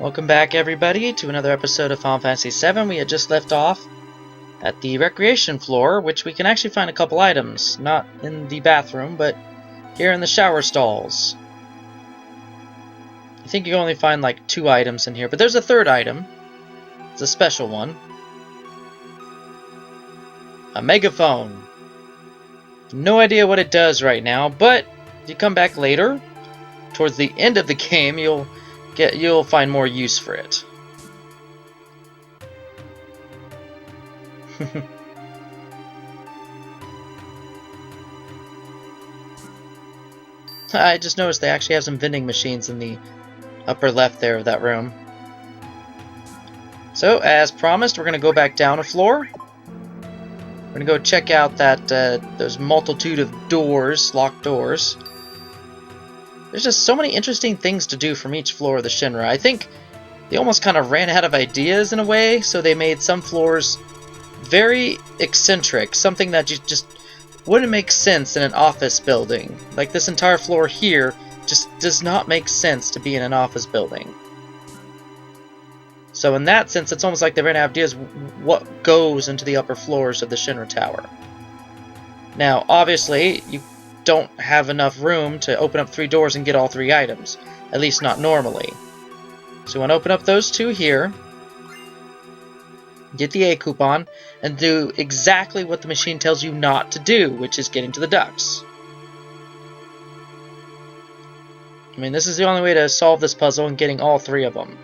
Welcome back, everybody, to another episode of Final Fantasy VII. We had just left off at the recreation floor, which we can actually find a couple items. Not in the bathroom, but here in the shower stalls. I think you can only find like 2 items in here, but there's a third item. It's a special one. A megaphone. No idea what it does right now, but if you come back later, towards the end of the game, you'll find more use for it. I just noticed they actually have some vending machines in the upper left there of that room. So, as promised, we're going to go back down a floor. We're going to go check out that those multitude of doors, locked doors. There's just so many interesting things to do from each floor of the Shinra. I think they almost kind of ran out of ideas in a way, so they made some floors very eccentric, something that just wouldn't make sense in an office building. Like this entire floor here just does not make sense to be in an office building. So in that sense, it's almost like they ran out of ideas what goes into the upper floors of the Shinra Tower. Now, obviously, you don't have enough room to open up 3 doors and get all 3 items. At least not normally. So you want to open up those 2 here. Get the A coupon. And do exactly what the machine tells you not to do, which is getting to the ducts. I mean, this is the only way to solve this puzzle and getting all 3 of them.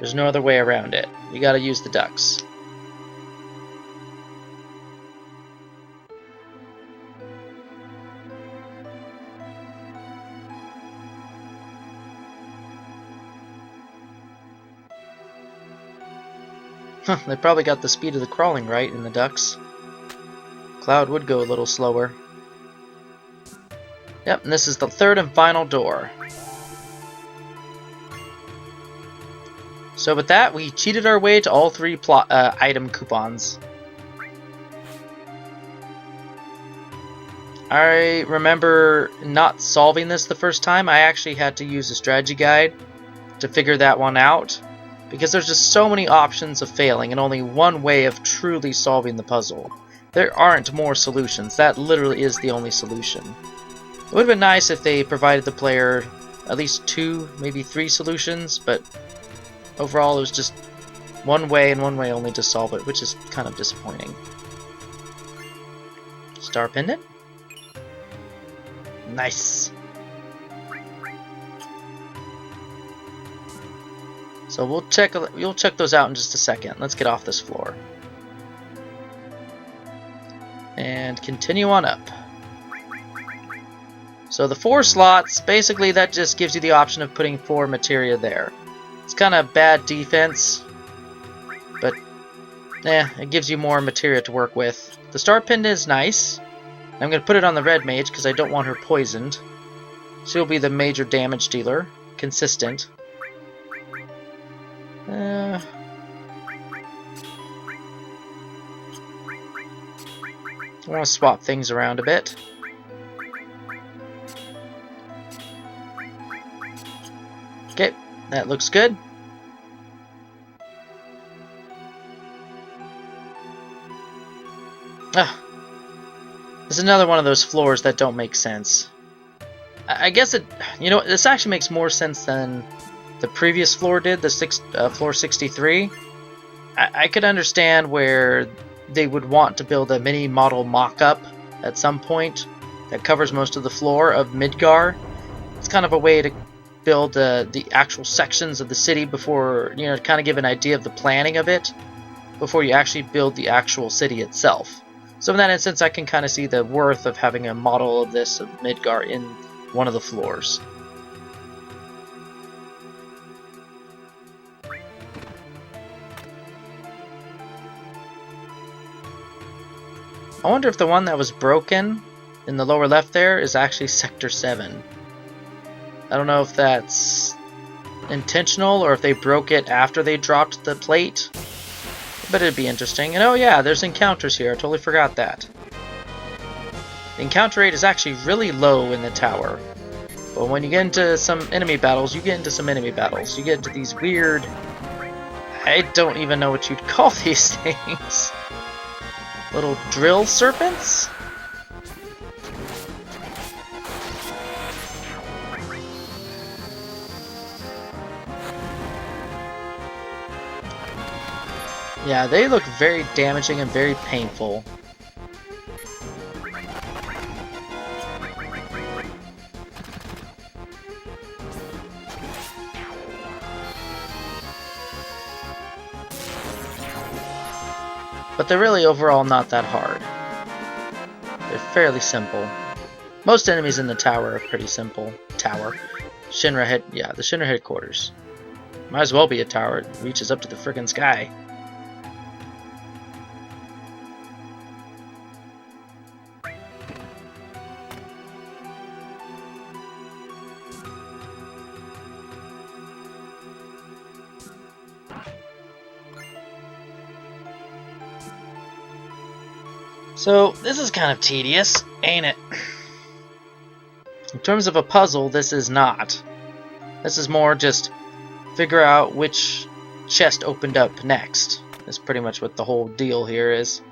There's no other way around it. You gotta use the ducts. Huh, they probably got the speed of the crawling right in the ducts. Cloud would go a little slower. Yep, and this is the 3rd and final door. So with that, we cheated our way to all 3 item coupons. I remember not solving this the first time. I actually had to use a strategy guide to figure that one out. Because there's just so many options of failing and only one way of truly solving the puzzle. There aren't more solutions. That literally is the only solution. It would have been nice if they provided the player at least 2, maybe 3 solutions, but overall it was just one way and one way only to solve it, which is kind of disappointing. Star pendant? Nice. So we'll check those out in just a second. Let's get off this floor. And continue on up. So the 4 slots, basically that just gives you the option of putting 4 materia there. It's kind of bad defense, but it gives you more materia to work with. The star pendant is nice. I'm going to put it on the red mage because I don't want her poisoned. She'll be the major damage dealer. Consistent. I want to swap things around a bit. Okay, that looks good. This is another one of those floors that don't make sense. I guess this actually makes more sense than the previous floor did, the floor 63. I could understand where they would want to build a mini model mock-up at some point that covers most of the floor of Midgar. It's kind of a way to build the actual sections of the city before, to kind of give an idea of the planning of it before you actually build the actual city itself. So in that instance, I can kind of see the worth of having a model of this of Midgar in one of the floors. I wonder if the one that was broken in the lower left there is actually Sector 7. I don't know if that's intentional or if they broke it after they dropped the plate. But it'd be interesting. And oh yeah, there's encounters here. I totally forgot that. The encounter rate is actually really low in the tower. But when you get into some enemy battles, you get into these weird... I don't even know what you'd call these things. Little drill serpents? Yeah, they look very damaging and very painful. But they're really overall not that hard. They're fairly simple. Most enemies in the tower are pretty simple. Tower. Shinra the Shinra headquarters. Might as well be a tower. It reaches up to the frickin' sky. So, this is kind of tedious, ain't it? In terms of a puzzle, this is not. This is more just figure out which chest opened up next. That's pretty much what the whole deal here is.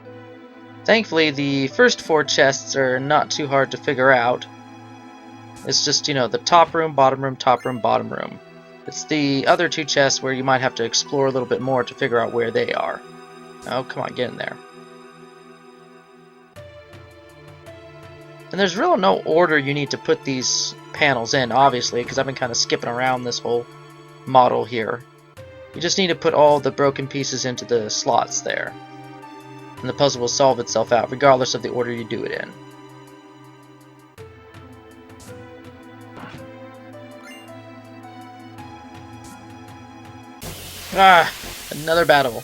Thankfully, the first 4 chests are not too hard to figure out. It's just, you know, the top room, bottom room, top room, bottom room. It's the other 2 chests where you might have to explore a little bit more to figure out where they are. Oh, come on, get in there. And there's really no order you need to put these panels in, obviously, because I've been kind of skipping around this whole model here. You just need to put all the broken pieces into the slots there. And the puzzle will solve itself out, regardless of the order you do it in. Ah! Another battle.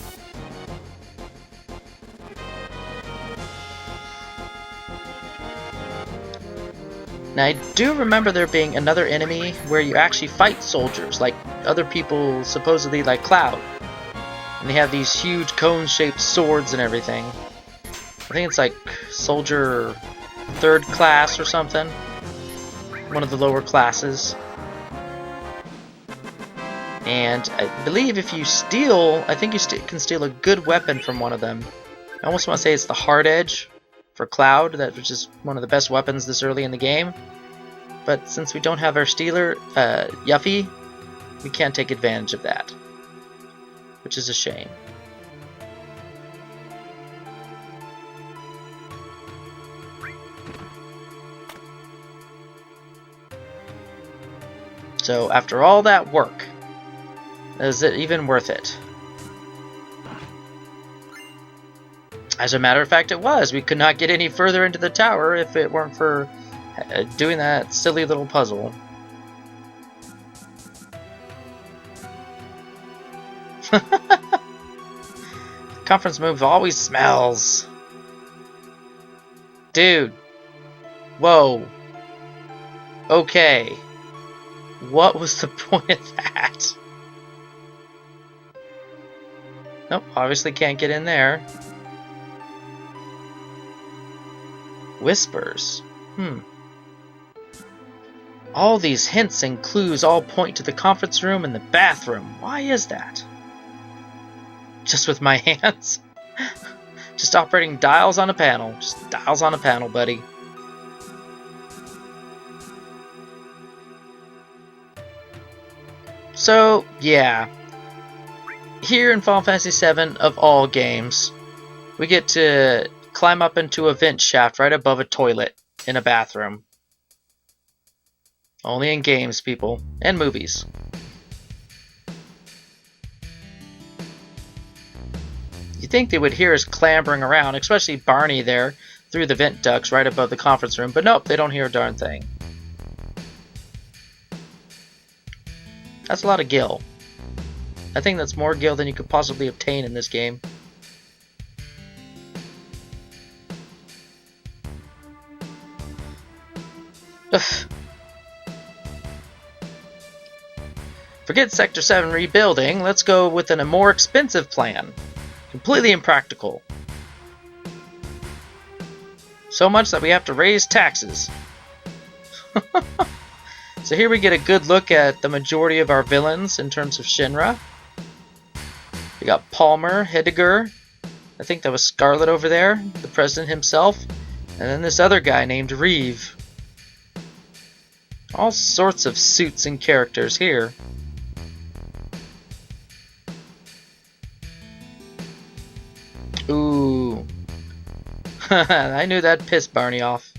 Now, I do remember there being another enemy where you actually fight soldiers, like other people supposedly like Cloud. And they have these huge cone-shaped swords and everything. I think it's like Soldier 3rd class or something. One of the lower classes. And I believe if you steal, I think you can steal a good weapon from one of them. I almost want to say it's the Hard Edge for Cloud, which is one of the best weapons this early in the game. But since we don't have our Stealer, Yuffie, we can't take advantage of that. Which is a shame. So after all that work, is it even worth it? As a matter of fact, it was. We could not get any further into the tower if it weren't for doing that silly little puzzle. Conference move always smells. Dude. Whoa. Okay. What was the point of that? Nope, obviously can't get in there. Whispers. All these hints and clues all point to the conference room and the bathroom. Why is that? Just with my hands? Just operating dials on a panel. Just dials on a panel, buddy. So, yeah. Here in Final Fantasy VII, of all games, we get to climb up into a vent shaft right above a toilet in a bathroom. Only in games, people. And movies. You'd think they would hear us clambering around, especially Barney there, through the vent ducts right above the conference room, but nope, they don't hear a darn thing. That's a lot of gil. I think that's more gil than you could possibly obtain in this game. Ugh. Forget Sector 7 rebuilding, let's go with a more expensive plan. Completely impractical. So much that we have to raise taxes. So here we get a good look at the majority of our villains in terms of Shinra. We got Palmer, Heidegger, I think that was Scarlet over there, the president himself, and then this other guy named Reeve. All sorts of suits and characters here. Ooh. I knew that'd piss Barney off.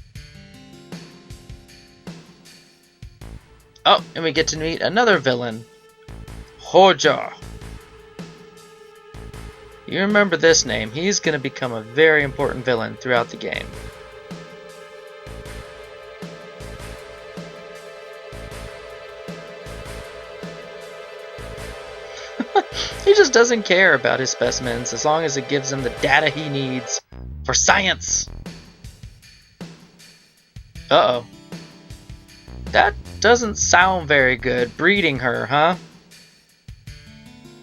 Oh, and we get to meet another villain. Hoja. You remember this name. He's going to become a very important villain throughout the game. He just doesn't care about his specimens as long as it gives him the data he needs for science. Uh-oh. That doesn't sound very good. Breeding her, huh?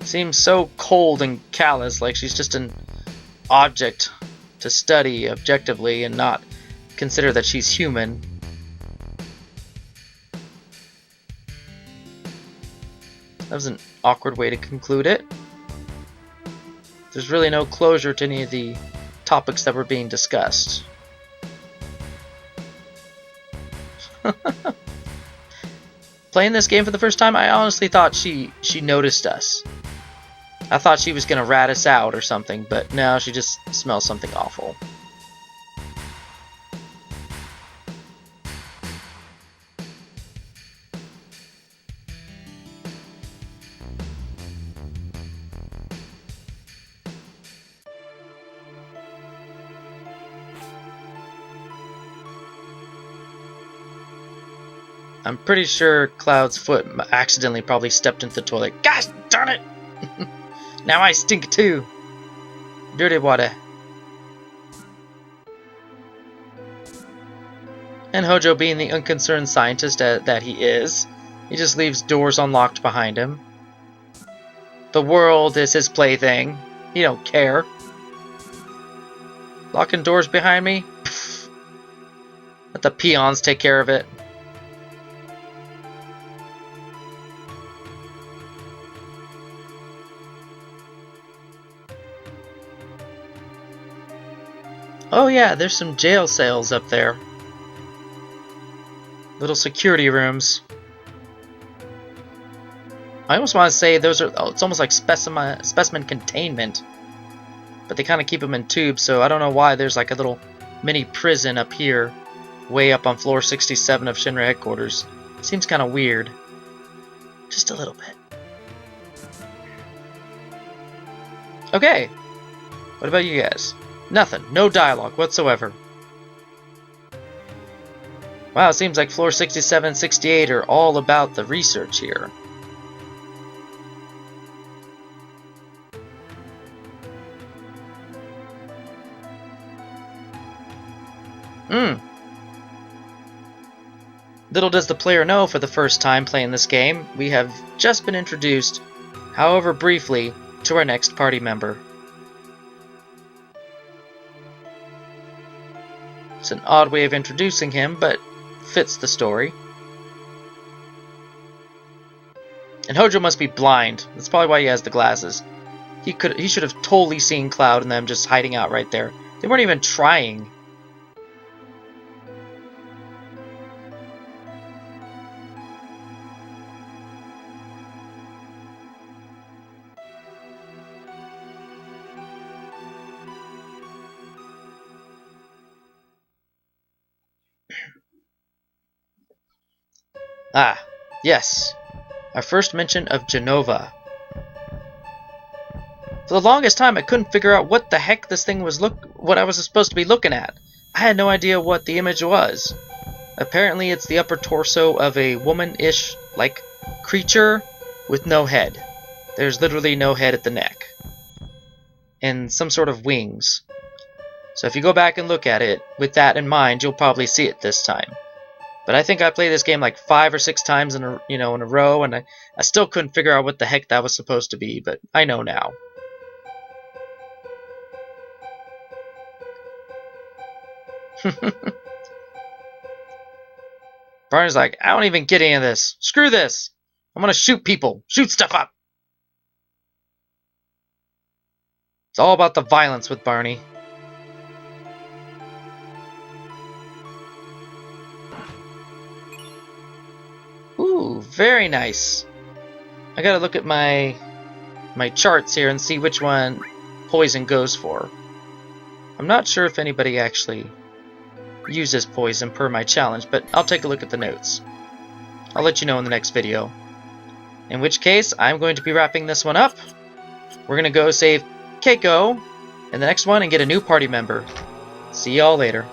Seems so cold and callous, like she's just an object to study objectively and not consider that she's human. That was an awkward way to conclude it. There's really no closure to any of the topics that were being discussed. Playing this game for the first time, I honestly thought she noticed us. I thought she was gonna rat us out or something, but no, she just smells something awful. I'm pretty sure Cloud's foot accidentally probably stepped into the toilet. Gosh darn it! Now I stink too. Dirty water. And Hojo, being the unconcerned scientist that he is, he just leaves doors unlocked behind him. The world is his plaything. He don't care. Locking doors behind me? Pfft. Let the peons take care of it. Oh yeah, there's some jail cells up there. Little security rooms. I almost want to say those are, it's almost like specimen containment. But they kind of keep them in tubes, so I don't know why there's like a little mini prison up here, way up on floor 67 of Shinra headquarters. Seems kind of weird. Just a little bit. Okay. What about you guys? Nothing. No dialogue whatsoever. Wow, it seems like floor 67 and 68 are all about the research here. Little does the player know, for the first time playing this game, we have just been introduced, however briefly, to our next party member. It's an odd way of introducing him, but fits the story. And Hojo must be blind. That's probably why he has the glasses. He should have totally seen Cloud and them just hiding out right there. They weren't even trying. Ah, yes. Our first mention of Genova. For the longest time, I couldn't figure out what the heck this thing was what I was supposed to be looking at. I had no idea what the image was. Apparently, it's the upper torso of a woman-ish, like, creature with no head. There's literally no head at the neck. And some sort of wings. So if you go back and look at it, with that in mind, you'll probably see it this time. But I think I played this game like 5 or 6 times in a row, and I still couldn't figure out what the heck that was supposed to be, but I know now. Barney's like, I don't even get any of this. Screw this. I'm gonna shoot people. Shoot stuff up. It's all about the violence with Barney. Ooh, very nice. I gotta look at my charts here and see which one poison goes for. I'm not sure if anybody actually uses poison per my challenge, but I'll take a look at the notes. I'll let you know in the next video. In which case, I'm going to be wrapping this one up. We're gonna go save Keiko in the next one and get a new party member. See y'all later.